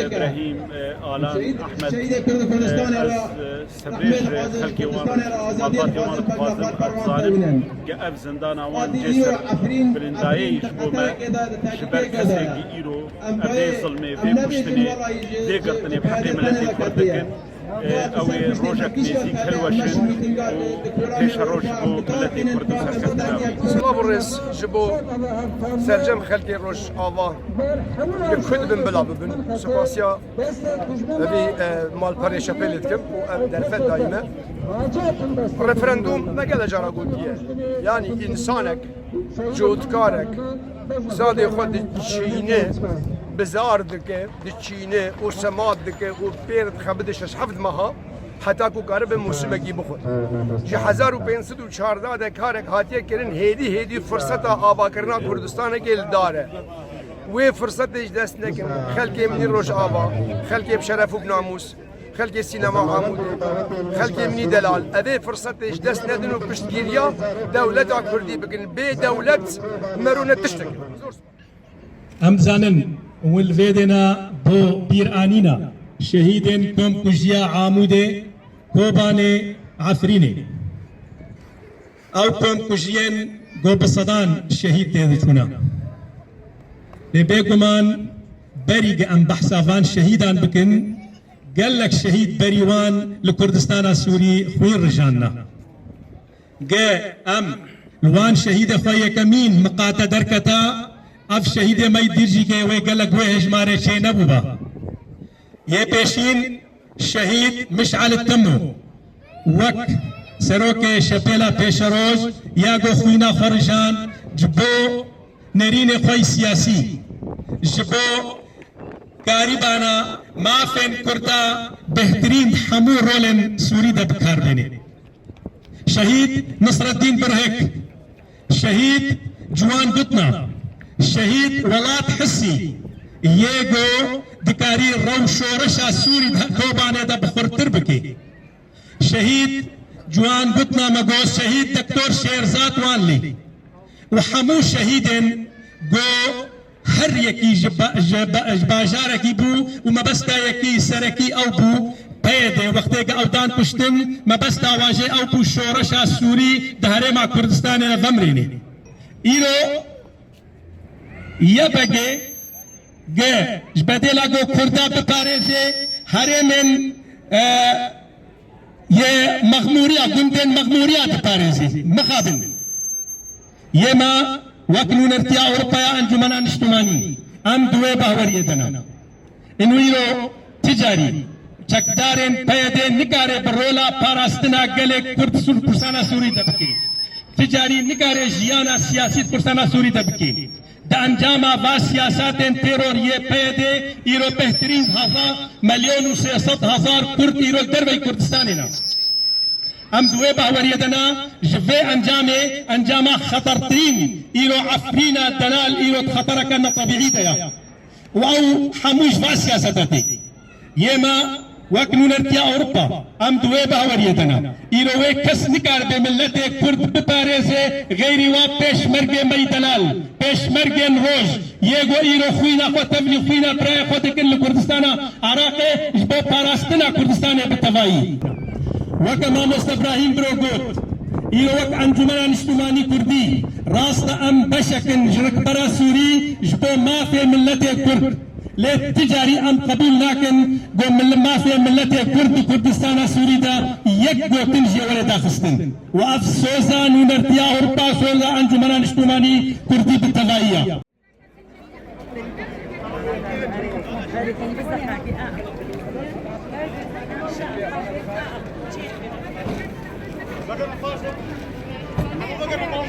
إبراهيم آلان أحمد سبريج خلقي ومالباتي وان فاضل أتظالم جأب زندان وان جسر برندائي شبوما شبر كسيكي إيرو أبي ظلمي في مشتني دي قرطني بحقي ملتي فردكن أوي روجك نيزيك هلوشن وتيش روج بو ملتي فردو سركتنا سلام الرئيس جبو سرجم خلقي روج آوا بكل بن بلا ببن سباسيا أبي مال باري شابيل يتكم ودرفت دائما ريفرندوم ما قال جارا قلتيه يعني إنسانك جودكارك زادي خود تشينه بزار دكه دچینه و سماد دکه و پیر خبدش حفظ ماها حتی کو قرب موسیقی بخود جه 1514 ده کارک هاتیه کرن هدی فرصت آبا کرنا کردستان گل داره و فرصت دست نکن خلق منی روش آبا خلق بشرف و ناموس خلق سینما عمود خلق منی دلال اوه فرصت دست ندن و پشتگیریا دولت کردی بکن به دولت مرونه تشتکن ام زانن والفيدنا بو بيرانينا شهيدين كم كجيا عامودة كوباني عفريني او كم كجيين جو بصدان شهيد تيذتونا لبيكمان بريق ام بحثافان شهيدان بكن قال لك شهيد بريوان لكردستان السوري خوين رجالنا قا ام لوان شهيد خويا كمين مقاطع دركتا अब शहीद मई दीर्जी के वे गलत हुए हमारे छे नबुबा ये पेशीन शहीद मिशआल तमो वक सरो के शपेला पेशरोज या गो खुना फरजान जबो नरीन खोई सियासी जबो कारिबाना माफन कुर्ता बेहतरीन हमू रोलन सूरी दबकार देने शहीद नसरुद्दीन बरहक शहीद जुआन गुतना शहीद वलात हसी ये गो दिकारी रौ शोरशा सूरी कोबाने दा बखुरतर बके शहीद जुआन गुतना मगो शहीद दक्तोर शेरजात वान ली वहमू शहीदन गो हर यकी बाजार की बू वमबस्ता यकी सरकी औ बू पैदे वक्ते का अवदान पुश्तन मबस्ता वाजे औ बू शोरशा सूरी दहरे मा कुर्दिस्तान ने वमरीने इरो ये बगे गे जबदेला गो खुर्दा बपारे से हरे में ये मखमूरिया गुंदन मखमूरिया बपारे से मखाबिन ये माँ वक्नून अर्तिया औरपाया अंजुमना निश्तुमानी हम दुए बावर ये दना इनुइरो तिजारी चकदारें पैदे निकारे बरोला पारास्तना गले कुर्द सुर पुरसाना सूरी दबके तिजारी निकारे जियाना सियासी पुरसाना सूरी दबके अंजामा व सियासत तेरोर ये पैदे इरो बेहतरीन हज़ा मिलियन 600,000 कुर्द इरो दरवे कुर्दिस्तान ना हम दुए बावरियदना जवे अंजामा खतर तरीन इरो अफरीना दलाल इरो खतर करना तबीई दया वाउ हमूज व सियासत ये माँ वक्नून अर्तिया औरपा हम दुए बावरियदना इरो वे कस निकार बे मिल्लत कुर्द बपारे से गैरी वा पेशमर्गे मई दलाल पेशमर्गे रोज ये गो इरो खुइना को तबली खुइना प्राय को तकन कुर्दिस्तान आराके बो पारास्तना कुर्दिस्तान बतवाई वकमा मुस्त इब्राहिम ब्रोगोत इरो वक अंजुमना निश्तुमानी कुर्दी रास्त अम बशकन जरक बरा सूरी जबो माफे मिल्लत कुर्द ले तिजारी अम कबूल नाकन गो माफे मिल्लत कुर्द कुर्दिस्तान सूरी दा यक गो तिंजी वले दाखस्तन व अफसोसा नूनर्तिया और पासोला अंजुमना निश्तुमानी कुर्दी बतवाईया Look at the